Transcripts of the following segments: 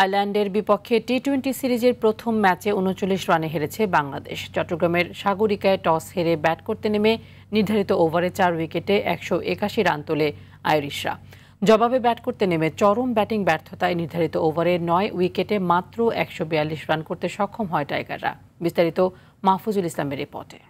আয়ারল্যান্ডের বিপক্ষে টি-20 সিরিজের প্রথম ম্যাচে ৩৯ রানে হেরেছে বাংলাদেশ। চট্টগ্রামের সাগরিকায় টস হেরে ব্যাট করতে নেমে নির্ধারিত ওভারে ৪ উইকেটে ১৮১ রান তোলে আইরিশরা। জবাবে ব্যাট করতে নেমে চরম ব্যাটিং ব্যর্থতায় নির্ধারিত ওভারে ৯ উইকেটে মাত্র ১৪২ রান করতে সক্ষম হয় টাইগাররা। বিস্তারিত মাহফুজুল ইসলামের রিপোর্টে।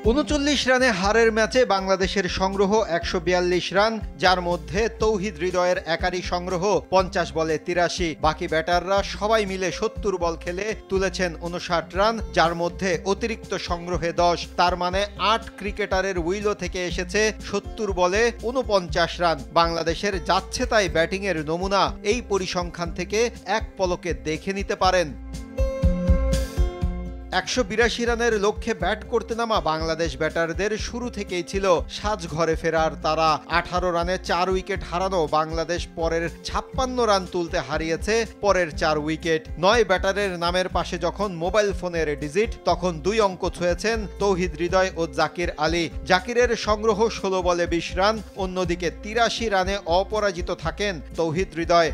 ৩৯ রানে হারের ম্যাচে বাংলাদেশের সংগ্রহ ১৪২ রান, যার মধ্যে তৌহিদ হৃদয়ের একারই সংগ্রহ ৫০ বলে ৮৩। বাকি ব্যাটাররা সবাই মিলে ৭০ বল খেলে তুলেছেন ৫৯ রান, যার মধ্যে অতিরিক্ত সংগ্রহে ১০। তার মানে ৮ ক্রিকেটারের উইলো থেকে এসেছে ৭০ বলে ৪৯ রান। বাংলাদেশের যাচ্ছে তাই ব্যাটিংয়ের নমুনা এই পরিসংখ্যান থেকে এক পলকে দেখে নিতে পারেন। ১৮২ রানের লক্ষ্যে ব্যাট করতে নামা বাংলাদেশ ব্যাটারদের শুরু থেকেই ছিল সাজঘরে ফেরার তারা। ১৮ রানে ৪ উইকেট হারানো বাংলাদেশ পরের ৫৬ রান তুলতে হারিয়েছে পরের ৪ উইকেট। ৯ ব্যাটারের নামের পাশে যখন মোবাইল ফোনের ডিজিট, তখন ২ অঙ্ক ছুঁয়েছেন তৌহিদ হৃদয় ও জাকির আলী। জাকিরের সংগ্রহ ১৬ বলে ২০ রান, অন্যদিকে ৮৩ রানে অপরাজিত থাকেন তৌহিদ হৃদয়।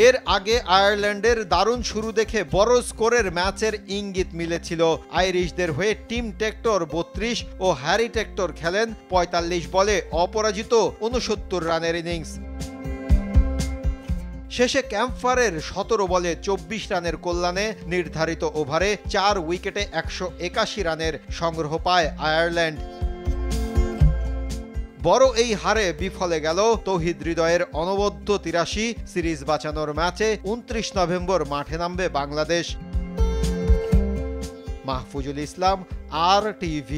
এর আগে আয়ারল্যান্ডের দারুণ শুরু দেখে বড় স্কোরের ম্যাচের ইঙ্গিত মিলেছিল। আইরিশদের হয়ে টিম টেক্টর ৩২ ও হ্যারি টেক্টর খেলেন ৪৫ বলে অপরাজিত ৬৯ রানের ইনিংস। শেষে ক্যাম্পফারের ১৭ বলে ২৪ রানের কল্যাণে নির্ধারিত ওভারে ৪ উইকেটে ১৮১ রানের সংগ্রহ পায় আয়ারল্যান্ড। বড় এই হারে বিফলে গেল তৌহিদ হৃদয়ের অনবদ্য ৮৩। সিরিজ বাঁচানোর ম্যাচে ২৯ নভেম্বর মাঠে নামবে বাংলাদেশ। মাহফুজুল ইসলাম, RTV।